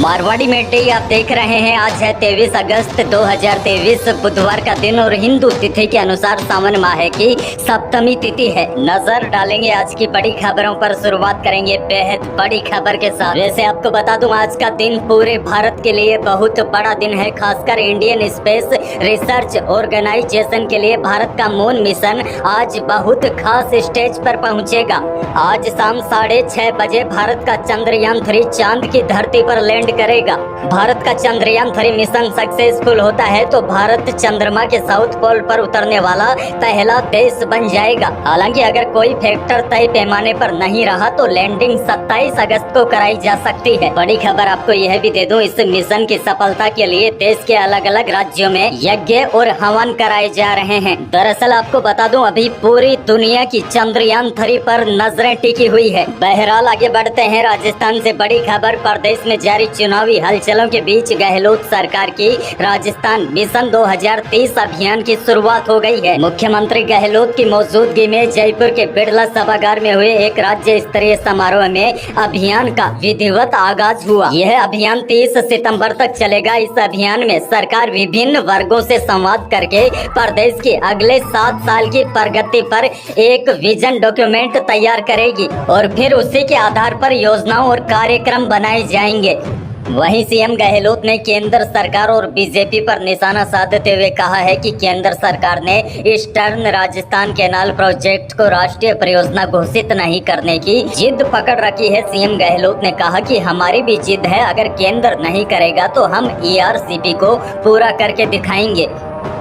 मारवाड़ी में डे आप देख रहे हैं। आज है 23 अगस्त 2023 बुधवार का दिन और हिंदू तिथि के अनुसार सावन माह की सप्तमी तिथि है। नजर डालेंगे आज की बड़ी खबरों पर। शुरुआत करेंगे बेहद बड़ी खबर के साथ। वैसे आपको बता दूं, आज का दिन पूरे भारत के लिए बहुत बड़ा दिन है। खासकर इंडियन स्पेस रिसर्च ऑर्गेनाइजेशन के लिए भारत का मून मिशन आज बहुत खास स्टेज पर पहुंचेगा। आज शाम 6:30 बजे भारत का चंद्रयान 3 चांद की धरती पर लैंड करेगा। भारत का चंद्रयान 3 मिशन सक्सेसफुल होता है तो भारत चंद्रमा के साउथ पोल पर उतरने वाला पहला देश बन जाएगा। हालांकि अगर कोई फैक्टर तय पैमाने पर नहीं रहा तो लैंडिंग 27 अगस्त को कराई जा सकती है। बड़ी खबर आपको यह भी दे दूं, इस मिशन की सफलता के लिए देश के अलग अलग राज्यों में यज्ञ और हवन कराए जा रहे हैं। दरअसल आपको बता दूं, अभी पूरी दुनिया की चंद्रयान 3 पर नजरें टिकी हुई है। बहरहाल आगे बढ़ते हैं। राजस्थान से बड़ी खबर। प्रदेश में जारी चुनावी हलचलों के बीच गहलोत सरकार की राजस्थान मिशन 2030 अभियान की शुरुआत हो गई है। मुख्यमंत्री गहलोत की मौजूदगी में जयपुर के बिड़ला सभागार में हुए एक राज्य स्तरीय समारोह में अभियान का विधिवत आगाज हुआ। यह अभियान 30 सितंबर तक चलेगा। इस अभियान में सरकार विभिन्न वर्गों से संवाद करके प्रदेश की अगले 7 साल की प्रगति पर एक विजन डॉक्यूमेंट तैयार करेगी और फिर उसी के आधार पर योजनाओं और कार्यक्रम बनाए जाएंगे। वहीं सीएम गहलोत ने केंद्र सरकार और बीजेपी पर निशाना साधते हुए कहा है कि केंद्र सरकार ने ईस्टर्न राजस्थान कैनाल प्रोजेक्ट को राष्ट्रीय परियोजना घोषित नहीं करने की जिद पकड़ रखी है। सीएम गहलोत ने कहा कि हमारी भी जिद है, अगर केंद्र नहीं करेगा तो हम ईआरसीपी को पूरा करके दिखाएंगे।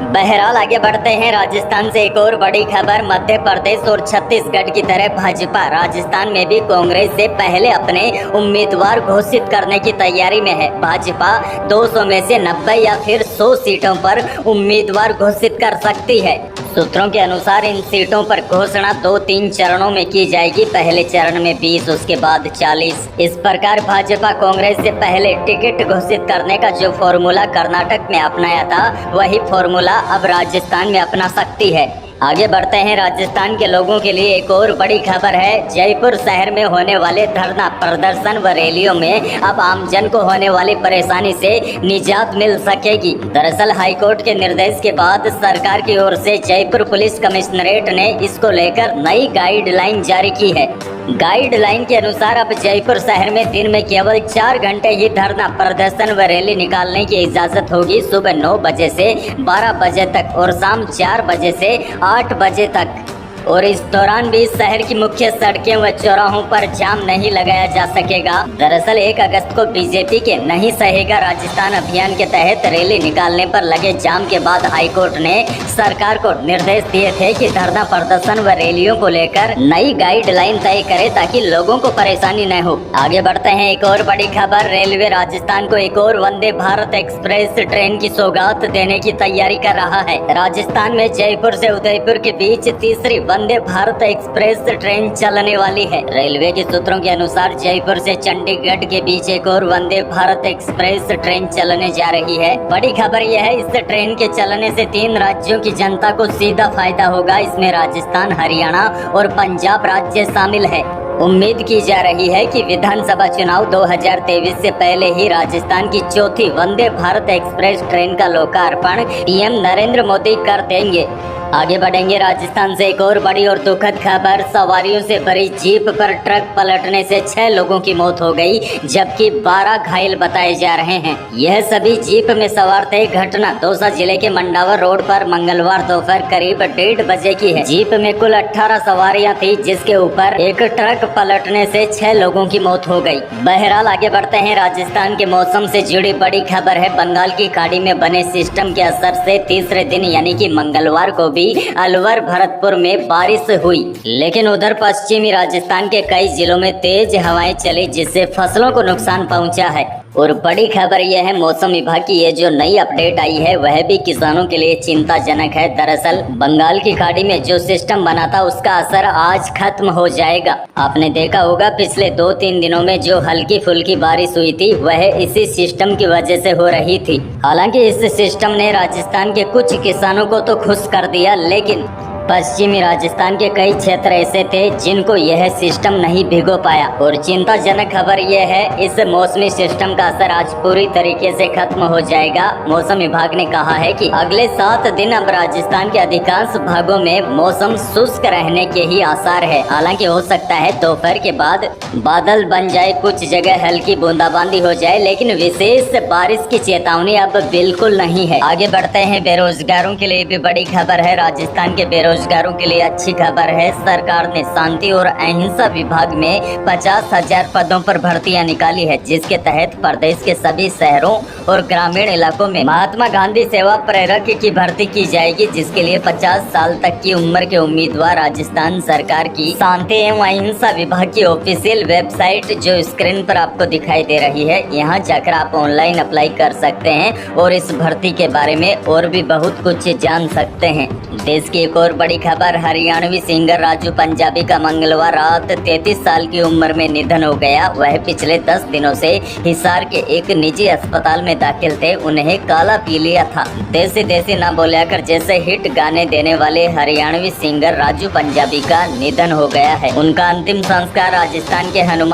बहरहाल आगे बढ़ते हैं। राजस्थान से एक और बड़ी खबर। मध्य प्रदेश और छत्तीसगढ़ की तरह भाजपा राजस्थान में भी कांग्रेस से पहले अपने उम्मीदवार घोषित करने की तैयारी में है। भाजपा 200 में से 90 या फिर 100 सीटों पर उम्मीदवार घोषित कर सकती है। सूत्रों के अनुसार इन सीटों पर घोषणा 2-3 चरणों में की जाएगी। पहले चरण में 20, उसके बाद 40। इस प्रकार भाजपा कांग्रेस से पहले टिकट घोषित करने का जो फॉर्मूला कर्नाटक में अपनाया था, वही फॉर्मूला अब राजस्थान में अपना सकती है। आगे बढ़ते हैं। राजस्थान के लोगों के लिए एक और बड़ी खबर है। जयपुर शहर में होने वाले धरना प्रदर्शन व रैलियों में अब आमजन को होने वाली परेशानी से निजात मिल सकेगी। दरअसल हाईकोर्ट के निर्देश के बाद सरकार की ओर से जयपुर पुलिस कमिश्नरेट ने इसको लेकर नई गाइडलाइन जारी की है। गाइडलाइन के अनुसार अब जयपुर शहर में दिन में केवल 4 घंटे ही धरना प्रदर्शन व रैली निकालने की इजाजत होगी। सुबह 9 बजे से 12 बजे तक और शाम 4 बजे से 8 बजे तक। और इस दौरान भी शहर की मुख्य सड़कें व चौराहों पर जाम नहीं लगाया जा सकेगा। दरअसल 1 अगस्त को बीजेपी के नहीं सहेगा राजस्थान अभियान के तहत रैली निकालने पर लगे जाम के बाद हाईकोर्ट ने सरकार को निर्देश दिए थे कि धरना प्रदर्शन व रैलियों को लेकर नई गाइडलाइन तय करे ताकि लोगों को परेशानी न हो। आगे बढ़ते हैं। एक और बड़ी खबर। रेलवे राजस्थान को एक और वंदे भारत एक्सप्रेस ट्रेन की सौगात देने की तैयारी कर रहा है। राजस्थान में जयपुर से उदयपुर के बीच तीसरी वंदे भारत एक्सप्रेस ट्रेन चलने वाली है। रेलवे के सूत्रों के अनुसार जयपुर से चंडीगढ़ के बीच एक और वंदे भारत एक्सप्रेस ट्रेन चलने जा रही है। बड़ी खबर यह है, इस ट्रेन के चलने से 3 राज्यों की जनता को सीधा फायदा होगा। इसमें राजस्थान, हरियाणा और पंजाब राज्य शामिल है। उम्मीद की जा रही है कि विधानसभा चुनाव 2023 से पहले ही राजस्थान की चौथी वंदे भारत एक्सप्रेस ट्रेन का लोकार्पण पीएम नरेंद्र मोदी कर देंगे। आगे बढ़ेंगे। राजस्थान से एक और बड़ी और दुखद खबर। सवारियों से भरी जीप पर ट्रक पलटने से 6 लोगों की मौत हो गई, जबकि 12 घायल बताए जा रहे हैं। यह सभी जीप में सवार थे। घटना दौसा जिले के मंडावर रोड पर मंगलवार दोपहर करीब 1:30 बजे की है। जीप में कुल 18 सवारियां थी, जिसके ऊपर एक ट्रक पलटने से 6 लोगों की मौत हो गई। बहरहाल आगे बढ़ते हैं। राजस्थान के मौसम से जुड़ी बड़ी खबर है। बंगाल की खाड़ी में बने सिस्टम के असर से तीसरे दिन यानी कि मंगलवार को अलवर भरतपुर में बारिश हुई, लेकिन उधर पश्चिमी राजस्थान के कई जिलों में तेज हवाएं चली, जिससे फसलों को नुकसान पहुंचा है। और बड़ी खबर यह है, मौसम विभाग की ये जो नई अपडेट आई है वह भी किसानों के लिए चिंताजनक है। दरअसल बंगाल की खाड़ी में जो सिस्टम बना था उसका असर आज खत्म हो जाएगा। आपने देखा होगा पिछले 2-3 दिनों में जो हल्की फुल्की बारिश हुई थी वह इसी सिस्टम की वजह से हो रही थी। हालांकि इस सिस्टम ने राजस्थान के कुछ किसानों को तो खुश कर दिया, लेकिन पश्चिमी राजस्थान के कई क्षेत्र ऐसे थे जिनको यह सिस्टम नहीं भिगो पाया और चिंताजनक खबर यह है इस मौसमी सिस्टम का असर आज पूरी तरीके से खत्म हो जाएगा। मौसम विभाग ने कहा है कि अगले 7 दिन अब राजस्थान के अधिकांश भागों में मौसम शुष्क रहने के ही आसार है। हालांकि हो सकता है दोपहर के बाद बादल बन जाए, कुछ जगह हल्की बूंदाबांदी हो जाए, लेकिन विशेष बारिश की चेतावनी अब बिल्कुल नहीं है। आगे बढ़ते हैं, बेरोजगारों के लिए भी बड़ी खबर है। राजस्थान के बेरोजगारों के लिए अच्छी खबर है। सरकार ने शांति और अहिंसा विभाग में 50,000 पदों पर भर्तियां निकाली है, जिसके तहत प्रदेश के सभी शहरों और ग्रामीण इलाकों में महात्मा गांधी सेवा प्रेरक की भर्ती की जाएगी, जिसके लिए 50 साल तक की उम्र के उम्मीदवार राजस्थान सरकार की शांति एवं अहिंसा विभाग की ऑफिशियल वेबसाइट जो स्क्रीन पर आपको दिखाई दे रही है, यहाँ जाकर आप ऑनलाइन अप्लाई कर सकते हैं और इस भर्ती के बारे में और भी बहुत कुछ जान सकते हैं। देश की एक और बड़ी खबर, हरियाणवी सिंगर राजू पंजाबी का मंगलवार रात 33 साल की उम्र में निधन हो गया। वह पिछले 10 दिनों से हिसार के एक निजी अस्पताल में दाखिल थे। उन्हें काला पी लिया था। देसी देसी ना बोलिया कर जैसे हिट गाने देने वाले हरियाणवी सिंगर राजू पंजाबी का निधन हो गया है। उनका अंतिम संस्कार राजस्थान के हनुमान